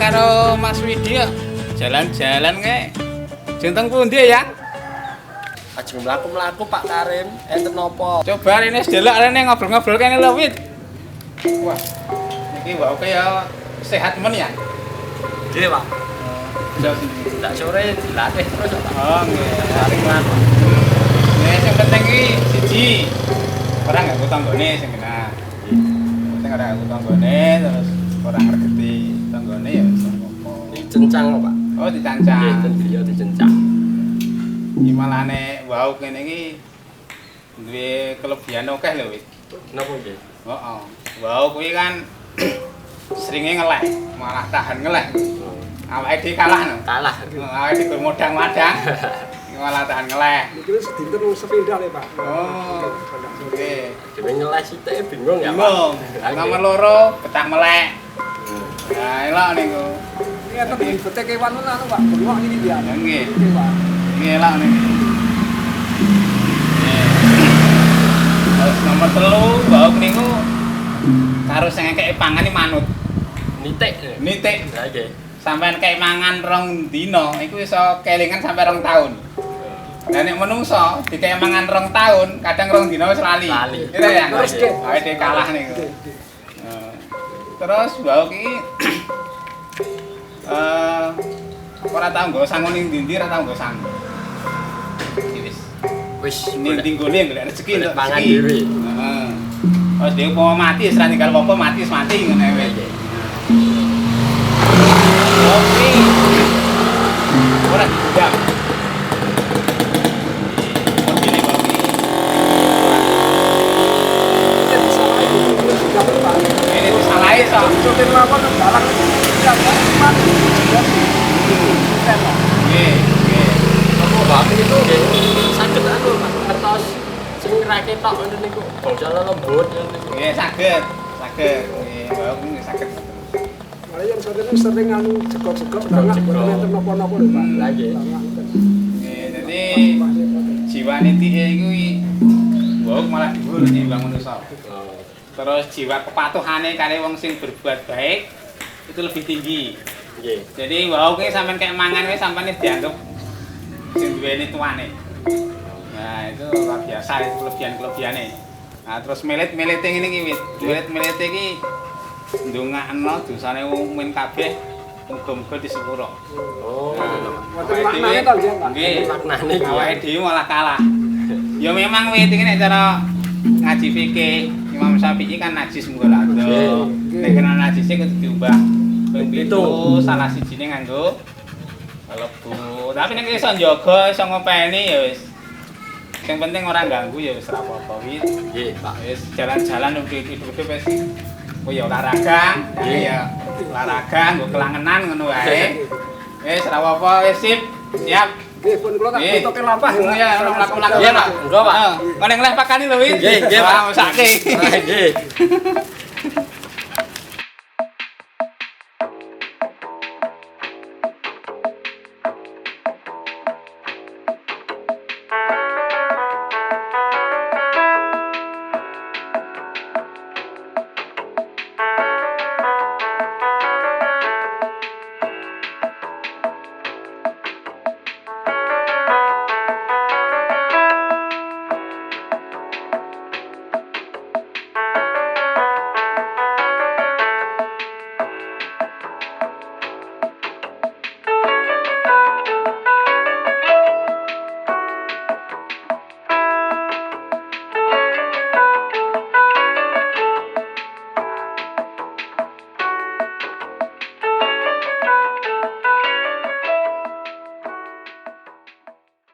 karo Mas Widi kok jalan-jalan kae. Jeng teng pundi ya? Ajeng mlaku-mlaku Pak Karim, enten napa? Coba rene delok rene ngobrol-ngobrol kene lho, Wid. Wah, iki wae ya sehat men ya. Nggih, Pak. Tak sore dilatih terus Pak. Oh, nggih. Sering mlaku. Sing penting iki siji. Ora ganggu tanggane sing kena. Sing ora ganggu tanggane terus ora ngregeti tanggane ya wis apa. Dicencang kok, Pak. Oh, Nggih, ditancang. ten beliau dicencang. Iki malane wau kene iki duwe kelebihan akeh lho, Wid. Napa nggih? Heeh. Wau kuwi kan seringe ngeleh, malah tahan ngeleh. Awake dhewe kalah no. Kalah. Awake dhewe modang-madang. Malah tahan ngeleh. Iki wis dinten sepeda le, Pak. Oh. Oke. Dhewe ngeles sithik bingung ya, Pak. Bingung. Nomor loro betah melek. Nah, elok niku. Ini enten ribete kewan anu, Pak. Bengok iki dia. Nggih. Iki, Pak. Iki elok niku. Terus nomor 3 bau niku karo sing ngekeki pangan iki manut. Nitik. Nitik. Lah nggih. Sampeyan kei mangan 2 dina iku iso kelingan sampai 2 tahun. Lah nek menungso dikei mangan 2 tahun, kadang 2 dina wis lali. Lali. Gitu ya. Terus, Ki. Awake dhewe kalah niku. Terus bau ki ora tau nggo sangu ning ndi-ndi, ora tau nggo sangu. Iki wis Wis ning nggone golek rezeki entuk pangan rezeki. dhewe. Heeh. Terus dhewe mau mati wis ra tinggal apa mati wis mati ngene wae. Kopi ora digudang. Modele kopi. Ini disalahi juga, Pak. Ini disalahi so. Sote mawon barang iki tidak Pak. Nggih, nggih. Apa bapak itu nggih saged anu Pak ngertos sing rake tok ngono niku bangsa lembut ngono niku. Nggih saged, saged. Nggih, bae nggih saged. Malah yang sote sering anu jegok-jegok tengah boten enten napa-napa lho, Pak. Lah nggih. Nggih, dadi jiwane tike kuwi mbok malah dhuwur timbang manusa. Terus jiwa kepatuhane kali wong sing berbuat baik itu lebih tinggi. Nggih. Jadi wau ki sampean kayak mangan kuwi sampean dianggap sing duweni tuane. Nah, itu luar biasa itu kelebihan-kelebihane. Nah, terus melit-melite ngene iki, Wit. Melit-melite iki ndongakno dosane mukmin kabeh muga-muga disepuro. Oh, Wonten maknane to nggih, Pak. Nggih, maknane iki. awake dhewe malah kalah. Ya memang Wit iki nek cara ngaji fikih Imam Syafi'i kan najis mughaladzah. Nek kena najise kudu diubah. Itu salah sijine nganggo lebu. Tapi nek iso njaga, iso ngopeni ya wis. Sing penting ora ganggu ya wis ora apa-apa wit. Nggih, Pak. Wis jalan-jalan hidup wis. Oh ya olahraga, ya olahraga nggo kelangenan ngono wae. Wis ora apa-apa wis sip. Siap. Nggih, pun kula tak fotoke lampah ya. Ya, mlaku-mlaku. Iya, Pak. Enggak, Pak. Kok ning leh pakani lho wit. Nggih, nggih, Pak. Wah, mesake. Nggih.